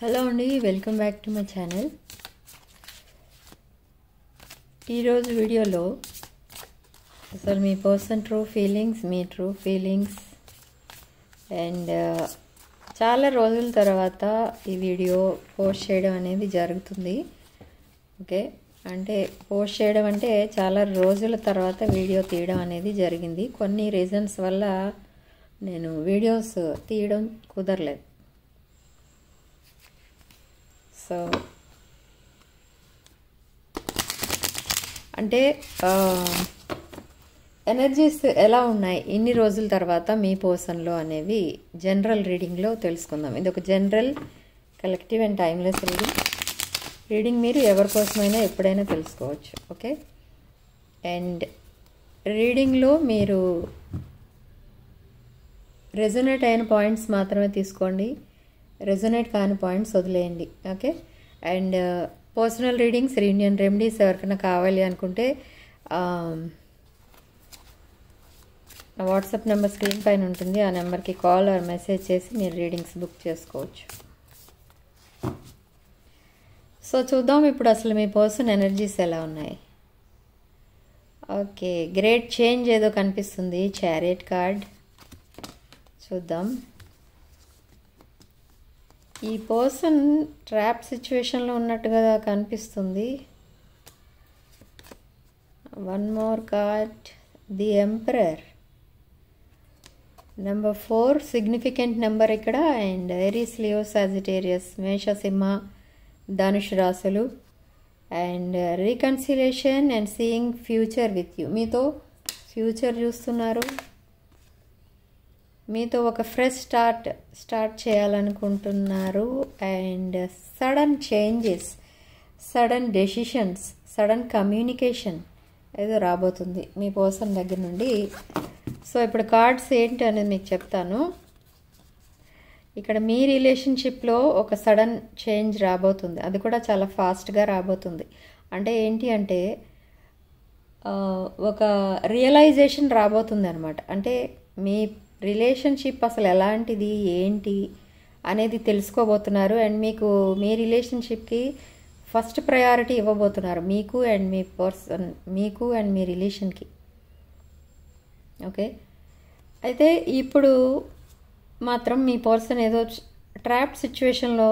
Hello అండి, welcome back to my channel. ఈరోజు వీడియోలో అసలు మీ పర్సన్ ట్రూ ఫీలింగ్స్, మీ ట్రూ ఫీలింగ్స్ అండ్ చాలా రోజుల తర్వాత ఈ వీడియో పోస్ట్ చేయడం అనేది జరుగుతుంది. ఓకే, అంటే పోస్ట్ చేయడం అంటే చాలా రోజుల తర్వాత వీడియో తీయడం అనేది జరిగింది. కొన్ని రీజన్స్ వల్ల నేను వీడియోస్ తీయడం కుదరలేదు. సో అంటే ఎనర్జీస్ ఎలా ఉన్నాయి ఇన్ని రోజుల తర్వాత మీ పర్సన్లో అనేవి జనరల్ రీడింగ్లో తెలుసుకుందాం. ఇది ఒక general collective and timeless reading మీరు ఎవరి కోసమైనా ఎప్పుడైనా తెలుసుకోవచ్చు. ఓకే, అండ్ రీడింగ్లో మీరు రెజొనేట్ అయిన పాయింట్స్ మాత్రమే తీసుకోండి, రెజొనేట్ కాని పాయింట్స్ వదిలేయండి. Okay, and personal readings, reunion remedies ఎవరికైనా కావాలి అనుకుంటే వాట్సాప్ నెంబర్ స్క్రీన్ పైన ఉంటుంది. ఆ నెంబర్కి కాల్ ఆర్ మెసేజ్ చేసి మీరు రీడింగ్స్ బుక్ చేసుకోవచ్చు. సో చూద్దాం ఇప్పుడు అసలు మీ పర్సన్ ఎనర్జీస్ ఎలా ఉన్నాయి. ఓకే, గ్రేట్ చేంజ్ ఏదో కనిపిస్తుంది. చారియట్ కార్డ్ చూద్దాం. ఈ పర్సన్ ట్రాప్ సిచ్యువేషన్లో ఉన్నట్టుగా కనిపిస్తుంది. One more card, the emperor. Number 4 significant number ఇక్కడ. అండ్ ఏరీస్, లియో, సాజిటేరియస్, మేష, సింహ, ధనుష్ రాశులు. And reconciliation and seeing future with you. మీతో ఫ్యూచర్ చూస్తున్నారు, మీతో ఒక ఫ్రెష్ స్టార్ట్ చేయాలనుకుంటున్నారు. And sudden changes, sudden decisions, sudden communication ఏదో రాబోతుంది మీ పర్సన్ దగ్గర నుండి. సో ఇప్పుడు కార్డ్స్ ఏంటి అనేది మీకు చెప్తాను. ఇక్కడ మీ రిలేషన్షిప్లో ఒక సడన్ చేంజ్ రాబోతుంది, అది కూడా చాలా ఫాస్ట్గా రాబోతుంది. అంటే ఏంటి అంటే ఒక రియలైజేషన్ రాబోతుంది అనమాట. అంటే మీ రిలేషన్షిప్ అసలు ఎలాంటిది ఏంటి అనేది తెలుసుకోబోతున్నారు. అండ్ మీకు మీ రిలేషన్షిప్కి ఫస్ట్ ప్రయారిటీ ఇవ్వబోతున్నారు, మీకు అండ్ మీ పర్సన్, మీకు అండ్ మీ రిలేషన్కి. ఓకే, అయితే ఇప్పుడు మాత్రం మీ పర్సన్ ఏదో ట్రాప్ సిచ్యువేషన్లో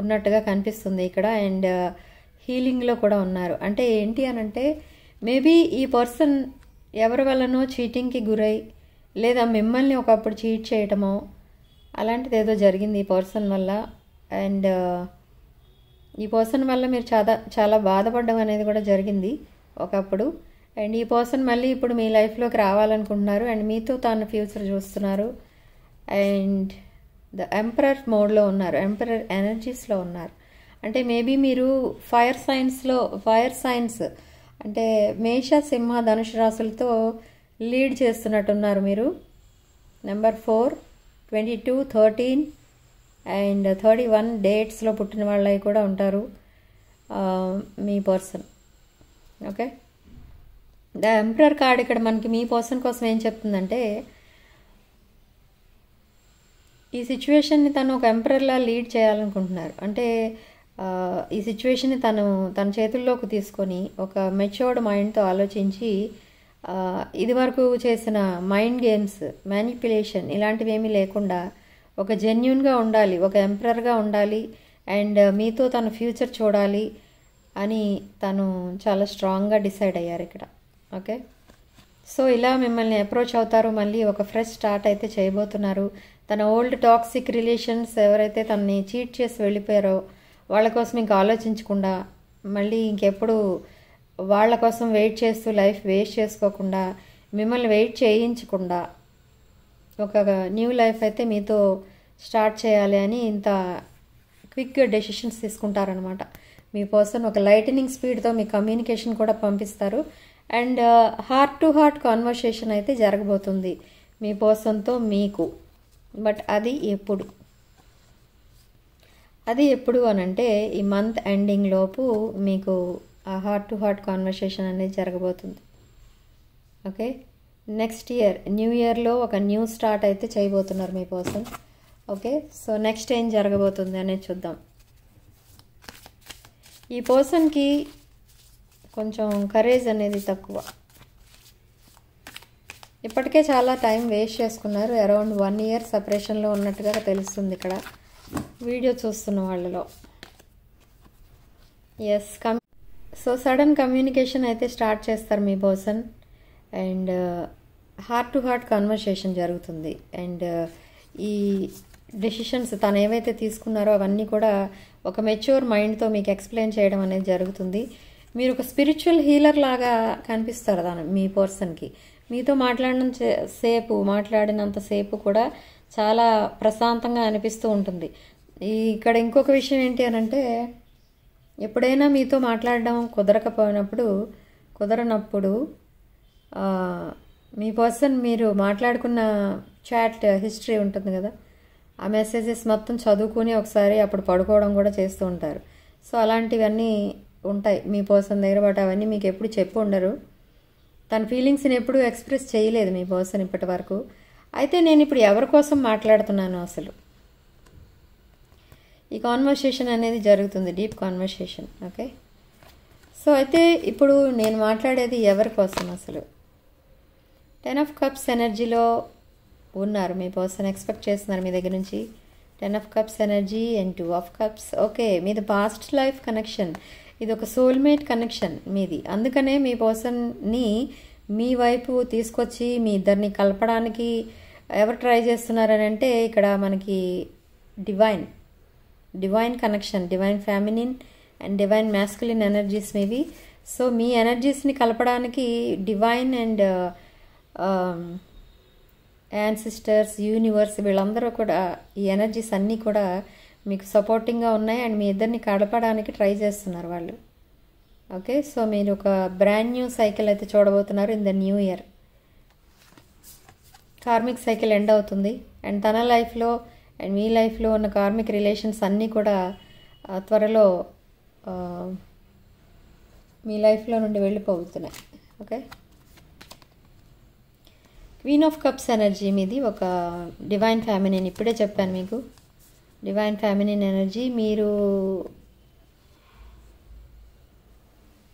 ఉన్నట్టుగా కనిపిస్తుంది ఇక్కడ. అండ్ హీలింగ్లో కూడా ఉన్నారు. అంటే ఏంటి అని అంటే మేబీ ఈ పర్సన్ ఎవరి వల్లనో చీటింగ్కి గురై, లేదా మిమ్మల్ని ఒకప్పుడు చీట్ చేయటమో అలాంటిది ఏదో జరిగింది ఈ పర్సన్ వల్ల. అండ్ ఈ పర్సన్ వల్ల మీరు చాలా బాధపడడం అనేది కూడా జరిగింది ఒకప్పుడు. అండ్ ఈ పర్సన్ మళ్ళీ ఇప్పుడు మీ లైఫ్లోకి రావాలనుకుంటున్నారు. అండ్ మీతో తాను ఫ్యూచర్ చూస్తున్నారు. అండ్ ద ఎంపరర్ మోడ్లో ఉన్నారు, ఎంపరర్ ఎనర్జీస్లో ఉన్నారు. అంటే మేబీ మీరు ఫైర్ సైన్స్ అంటే మేష, సింహ, ధనుష్ రాశులతో లీడ్ చేస్తున్నట్టున్నారు మీరు. నెంబర్ 4, 22, 13 అండ్ 31 డేట్స్లో పుట్టిన వాళ్ళవి కూడా ఉంటారు మీ person. Okay, the emperor card ఇక్కడ మనకి మీ పర్సన్ కోసం ఏం చెప్తుందంటే ఈ సిచ్యువేషన్ని తను ఒక ఎంపరర్లా లీడ్ చేయాలనుకుంటున్నారు. అంటే ఈ సిచ్యువేషన్ని తన చేతుల్లోకి తీసుకొని ఒక మెచ్యూర్డ్ మైండ్తో ఆలోచించి ఇది వరకు చేసిన మైండ్ గేమ్స్, మ్యానిపులేషన్ ఇలాంటివి ఏమీ లేకుండా ఒక జెన్యూన్గా ఉండాలి, ఒక ఎంపరర్గా ఉండాలి. అండ్ మీతో తన ఫ్యూచర్ చూడాలి అని తను చాలా స్ట్రాంగ్గా డిసైడ్ అయ్యారు ఇక్కడ. ఓకే, సో ఇలా మిమ్మల్ని అప్రోచ్ అవుతారు. మళ్ళీ ఒక ఫ్రెష్ స్టార్ట్ అయితే చేయబోతున్నారు. తన ఓల్డ్ టాక్సిక్ రిలేషన్స్ ఎవరైతే తనని చీట్ చేసి వెళ్ళిపోయారో వాళ్ళ కోసం ఇంకా ఆలోచించకుండా, మళ్ళీ ఇంకెప్పుడు వాళ్ళ కోసం వెయిట్ చేస్తూ లైఫ్ వేస్ట్ చేసుకోకుండా, మిమ్మల్ని వెయిట్ చేయించకుండా ఒక న్యూ లైఫ్ అయితే మీతో స్టార్ట్ చేయాలి అని ఇంత క్విక్ డెసిషన్స్ తీసుకుంటారనమాట. మీ పర్సన్ ఒక లైటనింగ్ స్పీడ్తో మీ కమ్యూనికేషన్ కూడా పంపిస్తారు. And heart to heart conversation అయితే జరగబోతుంది మీ పర్సన్తో మీకు. బట్ అది ఎప్పుడు అనంటే ఈ మంత్ ఎండింగ్ లోపు మీకు ఆ హార్ట్ టు హార్ట్ కాన్వర్సేషన్ అనేది జరగబోతుంది. ఓకే, నెక్స్ట్ ఇయర్ న్యూ ఇయర్లో ఒక న్యూ స్టార్ట్ అయితే చేయబోతున్నారు మీ పర్సన్. ఓకే, సో నెక్స్ట్ ఏం జరగబోతుంది అనేది చూద్దాం. ఈ పర్సన్కి కొంచెం కరేజ్ అనేది తక్కువ. ఇప్పటికే చాలా టైం వేస్ట్ చేసుకున్నారు. అరౌండ్ 1 year సపరేషన్లో ఉన్నట్టుగా తెలుస్తుంది ఇక్కడ వీడియో చూస్తున్న వాళ్ళలో. ఎస్, సో సడన్ కమ్యూనికేషన్ అయితే స్టార్ట్ చేస్తారు మీ person. And heart to heart conversation జరుగుతుంది. అండ్ ఈ డెసిషన్స్ తను ఏవైతే తీసుకున్నారో అవన్నీ కూడా ఒక మెచ్యూర్ మైండ్తో మీకు ఎక్స్ప్లెయిన్ చేయడం అనేది జరుగుతుంది. మీరు ఒక స్పిరిచువల్ హీలర్ లాగా కనిపిస్తారు తను మీ పర్సన్కి. మీతో మాట్లాడినంతసేపు కూడా చాలా ప్రశాంతంగా అనిపిస్తూ ఉంటుంది. ఇక్కడ ఇంకొక విషయం ఏంటి అని అంటే, ఎప్పుడైనా మీతో మాట్లాడడం కుదరనప్పుడు మీ పర్సన్ మీరు మాట్లాడుకున్న చాట్ హిస్టరీ ఉంటుంది కదా, ఆ మెసేజెస్ మొత్తం చదువుకుని ఒకసారి అప్పుడు పడుకోవడం కూడా చేస్తూ ఉంటారు. సో అలాంటివన్నీ ఉంటాయి మీ పర్సన్ దగ్గర. బట్ అవన్నీ మీకు ఎప్పుడు చెప్పి ఉండరు. తన ఫీలింగ్స్ని ఎప్పుడు ఎక్స్ప్రెస్ చేయలేదు మీ పర్సన్ ఇప్పటి వరకు. అయితే నేను ఇప్పుడు ఎవరి కోసం మాట్లాడుతున్నాను అసలు, ఈ కాన్వర్సేషన్ అనేది జరుగుతుంది, డీప్ కాన్వర్సేషన్. ఓకే, సో అయితే ఇప్పుడు నేను మాట్లాడేది ఎవరి కోసం అసలు? 10 of Cups ఎనర్జీలో ఉన్నారు మీ పర్సన్. ఎక్స్పెక్ట్ చేస్తున్నారు మీ దగ్గర నుంచి 10 of Cups energy and 2 of Cups. Okay, మీది పాస్ట్ లైఫ్ కనెక్షన్. ఇది ఒక సోల్మేట్ కనెక్షన్ మీది. అందుకనే మీ పర్సన్ని మీ వైపు తీసుకొచ్చి మీ ఇద్దరిని కలపడానికి ఎవరు ట్రై చేస్తున్నారని అంటే, ఇక్కడ మనకి divine connection, divine feminine and divine masculine energies మీవి. సో మీ ఎనర్జీస్ని కలపడానికి డివైన్ అండ్ యాన్సిస్టర్స్, యూనివర్స్, వీళ్ళందరూ కూడా ఈ ఎనర్జీస్ అన్నీ కూడా మీకు సపోర్టింగ్గా ఉన్నాయి. అండ్ మీ ఇద్దరిని కలపడానికి ట్రై చేస్తున్నారు వాళ్ళు. ఓకే, సో మీరు ఒక బ్రాండ్ న్యూ సైకిల్ అయితే చూడబోతున్నారు in the new year. Karmic cycle end అవుతుంది. అండ్ తన లైఫ్లో అండ్ మీ లైఫ్లో ఉన్న కార్మిక్ రిలేషన్స్ అన్నీ కూడా త్వరలో మీ లైఫ్లో నుండి వెళ్ళిపోతున్నాయి. Okay, queen of cups energy మీది ఒక డివైన్ ఫెమినిన్. ఇప్పుడే చెప్పాను మీకు, డివైన్ ఫెమినిన్ ఎనర్జీ. మీరు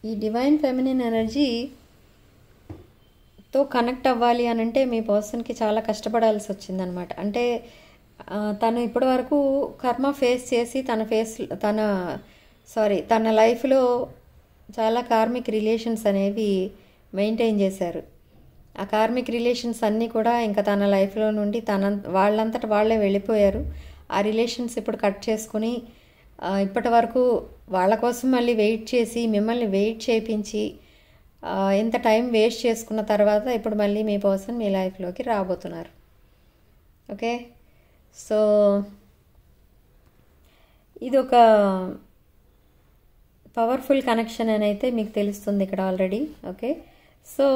ఈ డివైన్ ఫెమినిన్ ఎనర్జీతో కనెక్ట్ అవ్వాలి అని అంటే మీ పర్సన్కి చాలా కష్టపడాల్సి వచ్చిందనమాట. అంటే తను ఇప్పటి వరకు కర్మ ఫేస్ చేసి తన లైఫ్లో చాలా కార్మిక్ రిలేషన్స్ అనేవి మెయింటైన్ చేశారు. ఆ కార్మిక్ రిలేషన్స్ అన్నీ కూడా ఇంకా తన లైఫ్లో నుండి వాళ్ళంతట వాళ్ళే వెళ్ళిపోయారు. ఆ రిలేషన్స్ ఇప్పుడు కట్ చేసుకుని ఇప్పటి వరకు వాళ్ళ కోసం మళ్ళీ వెయిట్ చేసి మిమ్మల్ని వెయిట్ చేయించి ఎంత టైం వేస్ట్ చేసుకున్న తర్వాత ఇప్పుడు మళ్ళీ మీ పర్సన్ మీ లైఫ్లోకి రాబోతున్నారు. ఓకే, సో ఇది ఒక పవర్ఫుల్ కనెక్షన్ అని అయితే మీకు తెలుస్తుంది ఇక్కడ ఆల్రెడీ. ఓకే, సో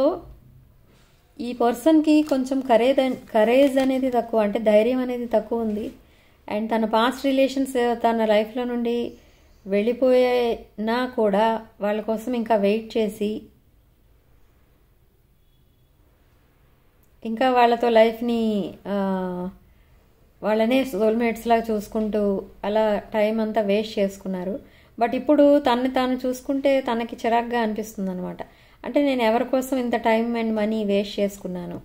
ఈ పర్సన్కి కొంచెం కరేజ్ అనేది తక్కువ, అంటే ధైర్యం అనేది తక్కువ ఉంది. అండ్ తన పాస్ట్ రిలేషన్స్ తన లైఫ్లో నుండి వెళ్ళిపోయినా కూడా వాళ్ళ కోసం ఇంకా వెయిట్ చేసి ఇంకా వాళ్ళతో లైఫ్ని వాళ్ళనే సోల్మేట్స్ లాగా చూసుకుంటూ అలా టైం అంతా వేస్ట్ చేసుకున్నారు. బట్ ఇప్పుడు తనని తాను చూసుకుంటే తనకి చిరాగ్గా అనిపిస్తుంది అనమాట. అంటే నేను ఎవరి కోసం ఇంత టైం అండ్ మనీ వేస్ట్ చేసుకున్నాను,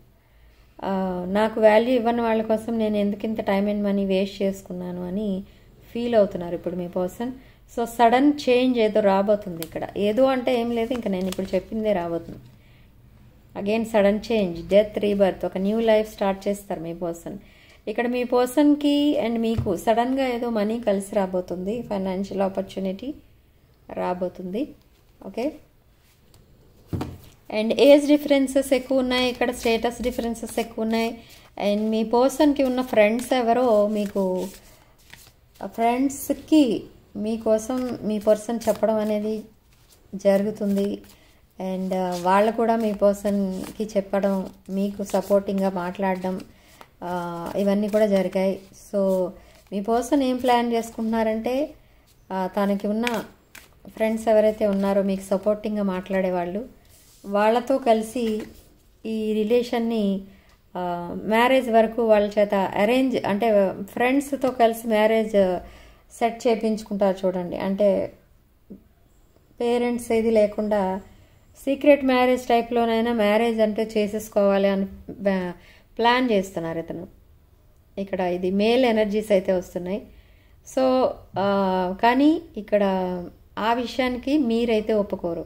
నాకు వాల్యూ ఇవ్వని వాళ్ళ కోసం నేను ఎందుకు ఇంత టైం అండ్ మనీ వేస్ట్ చేసుకున్నాను అని ఫీల్ అవుతున్నారు ఇప్పుడు మీ పర్సన్. సో సడన్ చేంజ్ ఏదో రాబోతుంది ఇక్కడ. ఏదో అంటే ఏం లేదు, ఇంకా నేను ఇప్పుడు చెప్పిందే రాబోతుంది. Again sudden change, death, rebirth, ఒక న్యూ లైఫ్ స్టార్ట్ చేస్తారు మీ పర్సన్. ఇక్కడ మీ పర్సన్కి అండ్ మీకు సడన్గా ఏదో మనీ కలిసి రాబోతుంది, ఫైనాన్షియల్ ఆపర్చునిటీ రాబోతుంది. ఓకే, అండ్ ఏజ్ డిఫరెన్సెస్ ఎక్కువ ఉన్నాయి ఇక్కడ, స్టేటస్ డిఫరెన్సెస్ ఎక్కువ ఉన్నాయి. అండ్ మీ పర్సన్కి ఉన్న ఫ్రెండ్స్ ఎవరో మీకు ఫ్రెండ్స్కి మీకోసం మీ పర్సన్ చెప్పడం అనేది జరుగుతుంది. అండ్ వాళ్ళు కూడా మీ పర్సన్కి చెప్పడం, మీకు సపోర్టింగ్గా మాట్లాడడం, ఇవన్నీ కూడా జరిగాయి. సో మీ పర్సన్ ఏం ప్లాన్ చేసుకుంటున్నారంటే, తనకి ఉన్న ఫ్రెండ్స్ ఎవరైతే ఉన్నారో మీకు సపోర్టింగ్గా మాట్లాడేవాళ్ళు, వాళ్ళతో కలిసి ఈ రిలేషన్ని మ్యారేజ్ వరకు వాళ్ళ చేత అరేంజ్ అంటే ఫ్రెండ్స్తో కలిసి మ్యారేజ్ సెట్ చేయించుకుంటారు చూడండి. అంటే పేరెంట్స్ ఏది లేకుండా సీక్రెట్ మ్యారేజ్ టైప్లోనైనా మ్యారేజ్ అంటే చేసేసుకోవాలి అని ప్లాన్ చేస్తున్నారు ఇతను. ఇక్కడ ఇది మేల్ ఎనర్జీస్ అయితే వస్తున్నాయి. సో కానీ ఇక్కడ ఆ విషయానికి మీరైతే ఒప్పుకోరు.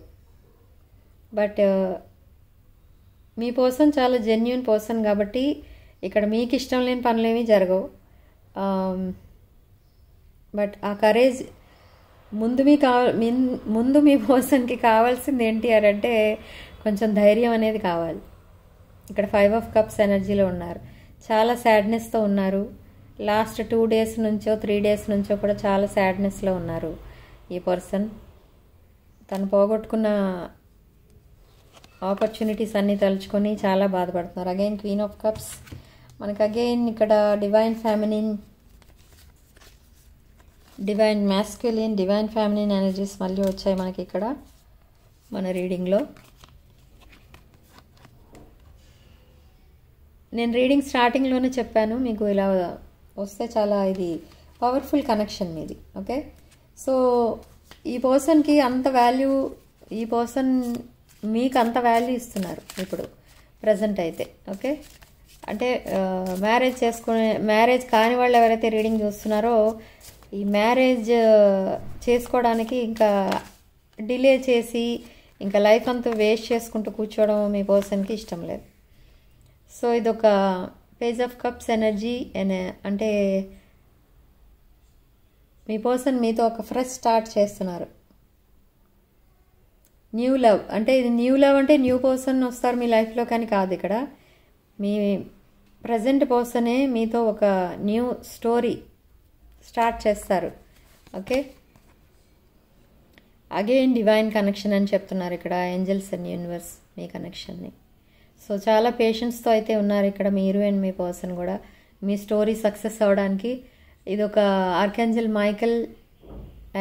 బట్ మీ పర్సన్ చాలా జెన్యూన్ పర్సన్ కాబట్టి ఇక్కడ మీకు ఇష్టం లేని పనులేమీ జరగవు. బట్ ఆ కరేజ్ ముందు మీ పర్సన్కి కావాల్సింది ఏంటి అని అంటే కొంచెం ధైర్యం అనేది కావాలి. ఇక్కడ 5 ఆఫ్ కప్స్ ఎనర్జీలో ఉన్నారు. చాలా సాడ్నెస్తో ఉన్నారు. లాస్ట్ 2 డేస్ నుంచో 3 డేస్ నుంచో కూడా చాలా సాడ్నెస్లో ఉన్నారు ఈ పర్సన్. తను పోగొట్టుకున్న ఆపర్చునిటీస్ అన్నీ తలుచుకొని చాలా బాధపడుతున్నారు. అగైన్ క్వీన్ ఆఫ్ కప్స్ మనకి అగైన్ ఇక్కడ డివైన్ ఫ్యామినిన్, డివైన్ మ్యాస్క్యులిన్, డివైన్ ఫ్యామినిన్ ఎనర్జీస్ మళ్ళీ వచ్చాయి మనకి ఇక్కడ మన రీడింగ్లో. నేను రీడింగ్ స్టార్టింగ్లోనే చెప్పాను మీకు ఇలా వస్తే చాలా ఇది పవర్ఫుల్ కనెక్షన్ మీది. ఓకే, సో ఈ పర్సన్కి అంత వాల్యూ, ఈ పర్సన్ మీకు అంత వాల్యూ ఇస్తున్నారు ఇప్పుడు ప్రజెంట్ అయితే. ఓకే, అంటే మ్యారేజ్ కాని వాళ్ళు ఎవరైతే రీడింగ్ చూస్తున్నారో ఈ మ్యారేజ్ చేసుకోవడానికి ఇంకా డిలే చేసి ఇంకా లైఫ్ అంతా వేస్ట్ చేసుకుంటూ కూర్చోవడం మీ పర్సన్కి ఇష్టం లేదు. సో ఇదొక పేజ్ ఆఫ్ కప్స్ ఎనర్జీ. అంటే మీ పర్సన్ మీతో ఒక ఫ్రెష్ స్టార్ట్ చేస్తున్నారు. న్యూ లవ్ అంటే ఇది న్యూ లవ్ అంటే న్యూ పర్సన్ వస్తారు మీ లైఫ్లో కానీ కాదు. ఇక్కడ మీ ప్రజెంట్ పర్సనే మీతో ఒక న్యూ స్టోరీ స్టార్ట్ చేస్తారు. ఓకే, అగైన్ డివైన్ కనెక్షన్ అని చెప్తున్నారు ఇక్కడ ఏంజల్స్ అండ్ యూనివర్స్ మీ కనెక్షన్ని. సో చాలా పేషెన్స్తో అయితే ఉన్నారు ఇక్కడ మీరు అండ్ మీ పర్సన్ కూడా మీ స్టోరీ సక్సెస్ అవ్వడానికి. ఇది ఒక ఆర్కాంజల్ మైకెల్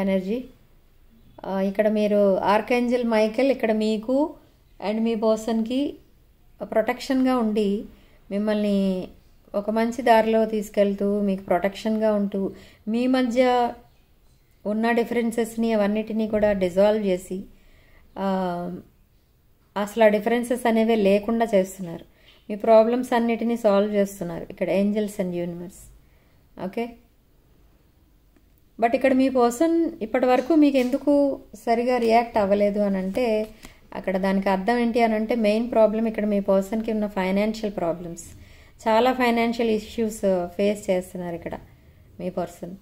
ఎనర్జీ. ఇక్కడ మీరు ఆర్కాంజల్ మైకెల్ ఇక్కడ మీకు అండ్ మీ పర్సన్కి ప్రొటెక్షన్గా ఉండి మిమ్మల్ని ఒక మంచి దారిలో తీసుకెళ్తూ మీకు ప్రొటెక్షన్గా ఉంటూ మీ మధ్య ఉన్న డిఫరెన్సెస్ని అవన్నిటినీ కూడా డిజాల్వ్ చేసి అసలు ఆ డిఫరెన్సెస్ అనేవి లేకుండా చేస్తున్నారు. మీ ప్రాబ్లమ్స్ అన్నిటినీ సాల్వ్ చేస్తున్నారు ఇక్కడ angels and universe. Okay, but ఇక్కడ మీ పర్సన్ ఇప్పటి వరకు మీకు ఎందుకు సరిగా రియాక్ట్ అవ్వలేదు అని అంటే అక్కడ దానికి అర్థం ఏంటి అని అంటే మెయిన్ ప్రాబ్లం ఇక్కడ మీ పర్సన్కి ఉన్న ఫైనాన్షియల్ ప్రాబ్లమ్స్. చాలా ఫైనాన్షియల్ ఇష్యూస్ ఫేస్ చేస్తున్నారు ఇక్కడ మీ పర్సన్.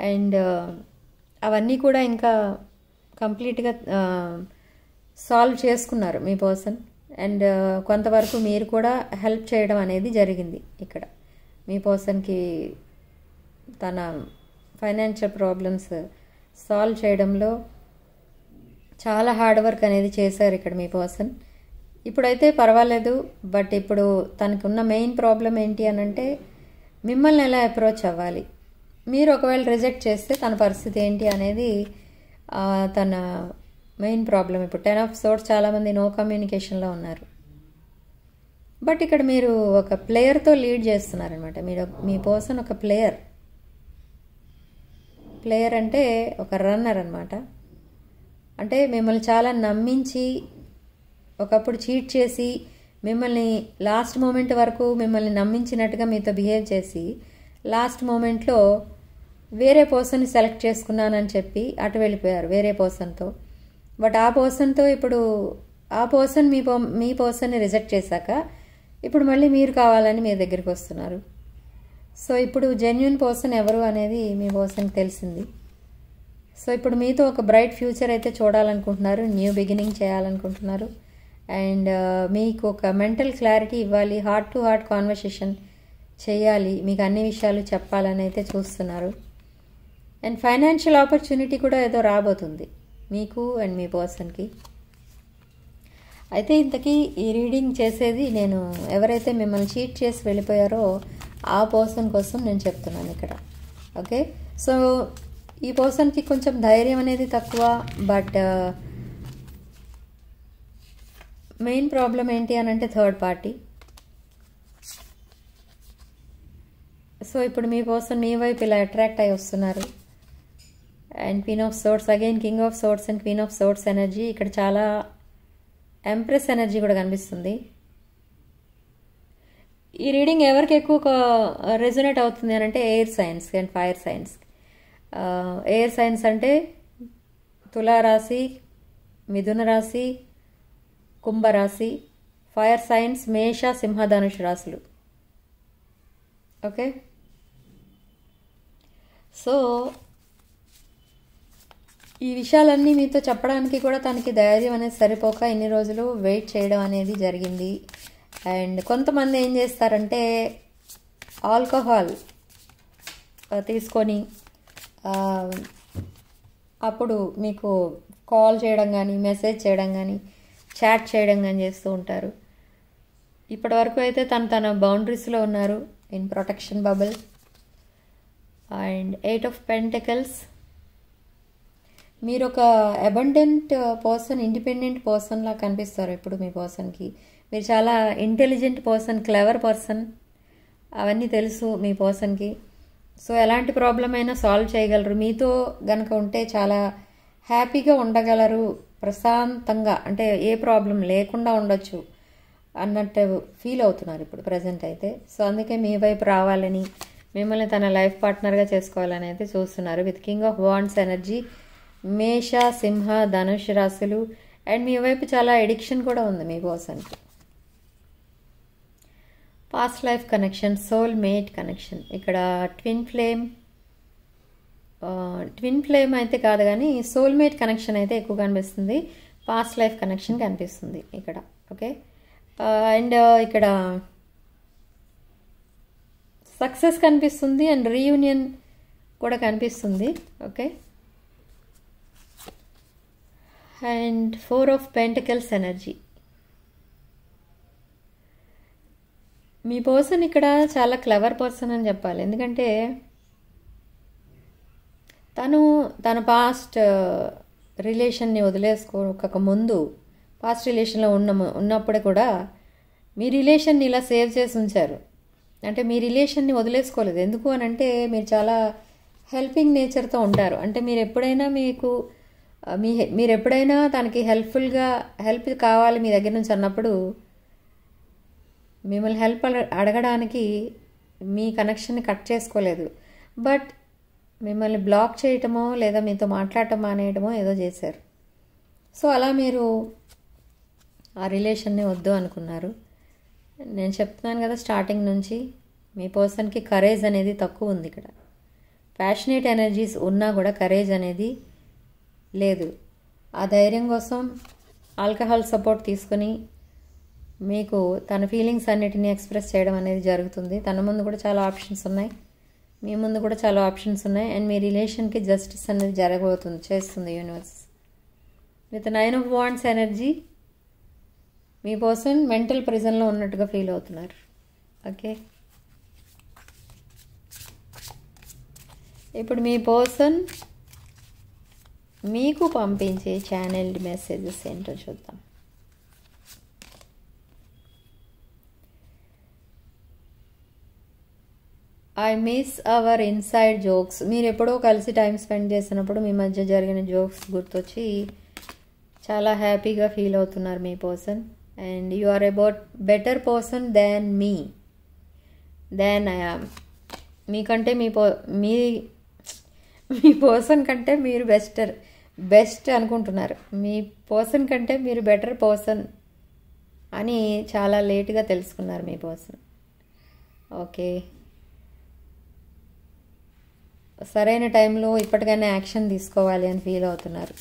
అండ్ అవన్నీ కూడా ఇంకా కంప్లీట్గా సాల్వ్ చేసుకున్నారు మీ పర్సన్. అండ్ కొంతవరకు మీరు కూడా హెల్ప్ చేయడం అనేది జరిగింది ఇక్కడ మీ పర్సన్కి తన ఫైనాన్షియల్ ప్రాబ్లమ్స్ సాల్వ్ చేయడంలో చాలా హార్డ్ వర్క్ అనేది చేశారు ఇక్కడ మీ పర్సన్. ఇప్పుడైతే పర్వాలేదు. బట్ ఇప్పుడు తనకున్న మెయిన్ ప్రాబ్లం ఏంటి అని అంటే మిమ్మల్ని ఎలా అప్రోచ్ అవ్వాలి, మీరు ఒకవేళ రిజెక్ట్ చేస్తే తన పరిస్థితి ఏంటి అనేది తన మెయిన్ ప్రాబ్లం. ఇప్పుడు 10 ఆఫ్ సోర్డ్స్ చాలామంది నో కమ్యూనికేషన్లో ఉన్నారు. బట్ ఇక్కడ మీరు ఒక ప్లేయర్తో లీడ్ చేస్తున్నారనమాట. మీ పర్సన్ ఒక ప్లేయర్ అంటే ఒక రన్నర్ అనమాట. అంటే మిమ్మల్ని చాలా నమ్మించి ఒకప్పుడు చీట్ చేసి మిమ్మల్ని లాస్ట్ మూమెంట్ వరకు మిమ్మల్ని నమ్మించినట్టుగా మీతో బిహేవ్ చేసి లాస్ట్ మూమెంట్లో వేరే పర్సన్ని సెలెక్ట్ చేసుకున్నానని చెప్పి అటు వెళ్ళిపోయారు వేరే పర్సన్తో. బట్ ఆ పర్సన్తో ఇప్పుడు ఆ పర్సన్ మీ పర్సన్ని రిజెక్ట్ చేశాక ఇప్పుడు మళ్ళీ మీరు కావాలని మీ దగ్గరికి వస్తున్నారు. సో ఇప్పుడు జెన్యూన్ పర్సన్ ఎవరు అనేది మీ పర్సన్కి తెలిసింది. సో ఇప్పుడు మీతో ఒక బ్రైట్ ఫ్యూచర్ అయితే చూడాలనుకుంటున్నారు, న్యూ బిగినింగ్ చేయాలనుకుంటున్నారు. అండ్ మీకు ఒక మెంటల్ క్లారిటీ ఇవ్వాలి, హార్ట్ టు హార్ట్ కాన్వర్సేషన్ చేయాలి, మీకు అన్ని విషయాలు చెప్పాలని అయితే చూస్తున్నారు. అండ్ ఫైనాన్షియల్ ఆపర్చునిటీ కూడా ఏదో రాబోతుంది మీకు అండ్ మీ పర్సన్కి. అయితే ఇంతకీ ఈ రీడింగ్ చేసేది నేను ఎవరైతే మిమ్మల్ని చీట్ చేసి వెళ్ళిపోయారో ఆ పర్సన్ కోసం నేను చెప్తున్నాను ఇక్కడ. ఓకే, సో ఈ పర్సన్కి కొంచెం ధైర్యం అనేది తక్కువ. బట్ మెయిన్ ప్రాబ్లం ఏంటి అని అంటే థర్డ్ పార్టీ. సో ఇప్పుడు మీకోసం మీ వైపు ఇలా అట్రాక్ట్ అయి వస్తున్నారు. And queen of swords, again king of swords and queen of swords energy. ఇక్కడ చాలా ఎంప్రెస్ ఎనర్జీ కూడా కనిపిస్తుంది. ఈ రీడింగ్ ఎవరికి ఎక్కువ రెజొనేట్ అవుతుంది అని అంటే air science and fire science. Air science అంటే తులారాశి, మిథున రాశి, కుంభరాశి. ఫైర్ సైన్స్ మేష, సింహ, ధనుష్ రాశులు. ఓకే, సో ఈ విషయాలన్నీ మీతో చెప్పడానికి కూడా తనకి ధైర్యం అనేది సరిపోక ఇన్ని రోజులు వెయిట్ చేయడం అనేది జరిగింది. అండ్ కొంతమంది ఏం చేస్తారంటే ఆల్కహాల్ తీసుకొని అప్పుడు మీకు కాల్ చేయడం కానీ, మెసేజ్ చేయడం కానీ, చాట్ చేయడం కానీ చేస్తూ ఉంటారు. ఇప్పటి వరకు అయితే తన బౌండరీస్లో ఉన్నారు, in protection bubble. And 8 of pentacles. మీరు ఒక అబండెంట్ పర్సన్, ఇండిపెండెంట్ పర్సన్ లా కనిపిస్తారు ఇప్పుడు మీ పర్సన్కి. మీరు చాలా ఇంటెలిజెంట్ పర్సన్, క్లెవర్ పర్సన్, అవన్నీ తెలుసు మీ పర్సన్కి. సో ఎలాంటి ప్రాబ్లం అయినా సాల్వ్ చేయగలరు. మీతో గనక ఉంటే చాలా హ్యాపీగా ఉండగలరు, ప్రశాంతంగా, అంటే ఏ ప్రాబ్లం లేకుండా ఉండొచ్చు అన్నట్టు ఫీల్ అవుతున్నారు ఇప్పుడు ప్రజెంట్ అయితే. సో అందుకే మీ వైపు రావాలని, మిమ్మల్ని తన లైఫ్ పార్ట్నర్గా చేసుకోవాలని అయితే చూస్తున్నారు. With king of wands energy, మేష, సింహ, ధనుష్ రాశులు. అండ్ మీ వైపు చాలా ఎడిక్షన్ కూడా ఉంది మీ పర్సన్కి. Past life connection, soul mate connection. ఇక్కడ ట్విన్ ఫ్లేమ్ అయితే కాదు కానీ సోల్మేట్ కనెక్షన్ అయితే ఎక్కువ కనిపిస్తుంది. పాస్ట్ లైఫ్ కనెక్షన్ కనిపిస్తుంది ఇక్కడ. ఓకే, అండ్ ఇక్కడ సక్సెస్ కనిపిస్తుంది అండ్ రీయూనియన్ కూడా కనిపిస్తుంది. Okay, and 4 of pentacles energy. మీ పర్సన్ ఇక్కడ చాలా క్లెవర్ పర్సన్ అని చెప్పాలి. ఎందుకంటే తన పాస్ట్ రిలేషన్ని వదిలేసుకోక ముందు, పాస్ట్ రిలేషన్లో ఉన్నప్పుడే కూడా మీ రిలేషన్ని ఇలా సేవ్ చేసి ఉంచారు. అంటే మీ రిలేషన్ని వదిలేసుకోలేదు. ఎందుకు అని అంటే మీరు చాలా హెల్పింగ్ నేచర్తో ఉంటారు. అంటే మీరు ఎప్పుడైనా తనకి హెల్ప్ కావాలి మీ దగ్గర నుంచి అన్నప్పుడు మిమ్మల్ని హెల్ప్ అడగడానికి మీ కనెక్షన్ని కట్ చేసుకోలేదు. బట్ మిమ్మల్ని బ్లాక్ చేయటమో లేదా మీతో మాట్లాడటం మానేయటమో ఏదో చేశారు. సో అలా మీరు ఆ రిలేషన్ని వద్దు అనుకున్నారు. నేను చెప్తున్నాను కదా స్టార్టింగ్ నుంచి, మీ పర్సన్కి కరేజ్ అనేది తక్కువ ఉంది ఇక్కడ. ప్యాషనేట్ ఎనర్జీస్ ఉన్నా కూడా కరేజ్ అనేది లేదు. ఆ ధైర్యం కోసం ఆల్కహాల్ సపోర్ట్ తీసుకుని మీకు తన ఫీలింగ్స్ అన్నిటినీ ఎక్స్ప్రెస్ చేయడం అనేది జరుగుతుంది. తన ముందు కూడా చాలా ఆప్షన్స్ ఉన్నాయి, మీ ముందు కూడా చాలా ఆప్షన్స్ ఉన్నాయి. అండ్ మీ రిలేషన్కి జస్టిస్ అనేది చేస్తుంది universe. With 9 of wands energy, మీ పర్సన్ మెంటల్ ప్రిజన్లో ఉన్నట్టుగా ఫీల్ అవుతున్నారు. ఓకే, ఇప్పుడు మీ పర్సన్ మీకు పంపించే ఛానల్డ్ మెసేజెస్ ఏంటో చూద్దాం. I miss our inside jokes. మీరు ఎప్పుడో కలిసి టైం స్పెండ్ చేసినప్పుడు మీ మధ్య జరిగిన జోక్స్ గుర్తొచ్చి చాలా హ్యాపీగా ఫీల్ అవుతున్నారు మీ person. And you are about better person than I am. మీకంటే మీ పర్సన్ కంటే మీరు బెస్ట్ అనుకుంటున్నారు. మీ పర్సన్ కంటే మీరు బెటర్ పర్సన్ అని చాలా లేట్గా తెలుసుకున్నారు మీ పర్సన్. ఓకే, సరైన టైంలో ఇప్పటికైనా యాక్షన్ తీసుకోవాలి అని ఫీల్ అవుతున్నారు.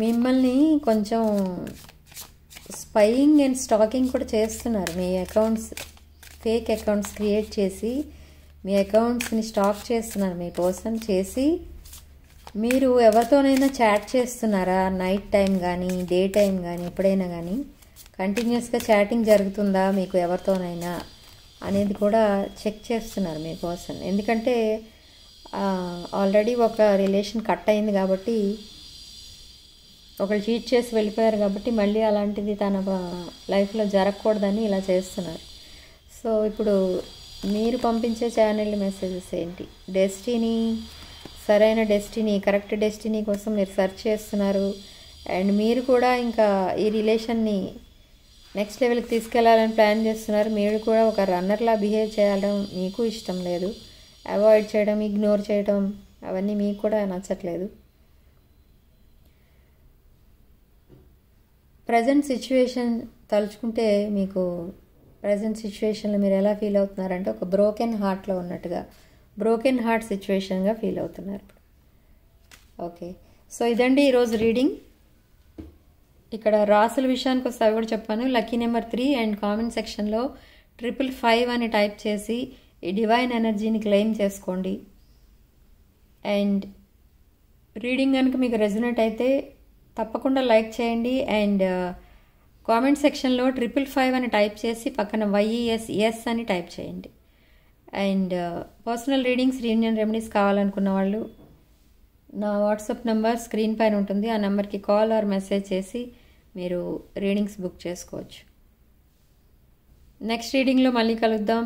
మిమ్మల్ని కొంచెం స్పైయింగ్ అండ్ స్టాకింగ్ కూడా చేస్తున్నారు. మీ అకౌంట్స్, ఫేక్ అకౌంట్స్ క్రియేట్ చేసి మీ అకౌంట్స్ని స్టాక్ చేస్తున్నారు మీ పర్సన్. చేసి మీరు ఎవరితోనైనా చాట్ చేస్తున్నారా, నైట్ టైం కానీ డే టైం కానీ ఎప్పుడైనా కానీ కంటిన్యూస్గా చాటింగ్ జరుగుతుందా మీకు ఎవరితోనైనా అనేది కూడా చెక్ చేస్తున్నారు మీ పర్సన్. ఎందుకంటే ఆల్రెడీ ఒక రిలేషన్ కట్ అయింది కాబట్టి, ఒకళ్ళు చీట్ చేసి వెళ్ళిపోయారు కాబట్టి మళ్ళీ అలాంటిది తన లైఫ్లో జరగకూడదని ఇలా చేస్తున్నారు. సో ఇప్పుడు మీరు పంపించే ఛానల్ మెసేజెస్ ఏంటి? డెస్టినీ, సరైన డెస్టినీ, కరెక్ట్ డెస్టినీ కోసం మీరు సెర్చ్ చేస్తున్నారు. అండ్ మీరు కూడా ఇంకా ఈ రిలేషన్ని నెక్స్ట్ లెవెల్కి తీసుకెళ్లాలని ప్లాన్ చేస్తున్నారు. మీరు కూడా ఒక రన్నర్లా బిహేవ్ చేయడం మీకు ఇష్టం లేదు. అవాయిడ్ చేయడం, ఇగ్నోర్ చేయడం అవన్నీ మీకు కూడా నచ్చట్లేదు. ప్రజెంట్ సిచ్యువేషన్ తలుచుకుంటే మీకు ప్రజెంట్ సిచ్యువేషన్లో మీరు ఎలా ఫీల్ అవుతున్నారంటే ఒక బ్రోకెన్ హార్ట్లో ఉన్నట్టుగా, బ్రోకెన్ హార్ట్ సిచ్యువేషన్గా ఫీల్ అవుతున్నారు. ఓకే, సో ఇదండి ఈరోజు రీడింగ్. ఇక్కడ రాసుల విషయానికి వస్తే అవి కూడా చెప్పాను. లక్కీ నెంబర్ 3 అండ్ కామెంట్ సెక్షన్లో 555 అని టైప్ చేసి ఈ డివైన్ ఎనర్జీని క్లెయిమ్ చేసుకోండి. అండ్ రీడింగ్ కనుక మీకు రెజొనేట్ అయితే తప్పకుండా లైక్ చేయండి. అండ్ కామెంట్ సెక్షన్లో 555 అని టైప్ చేసి పక్కన YES అని టైప్ చేయండి. And personal readings, reunion remedies కావాలనుకున్న వాళ్ళు నా వాట్సాప్ నెంబర్ స్క్రీన్ పైన ఉంటుంది. ఆ నెంబర్కి కాల్ ఆర్ మెసేజ్ చేసి మీరు రీడింగ్స్ బుక్ చేసుకోవచ్చు. నెక్స్ట్ రీడింగ్లో మళ్ళీ కలుద్దాం.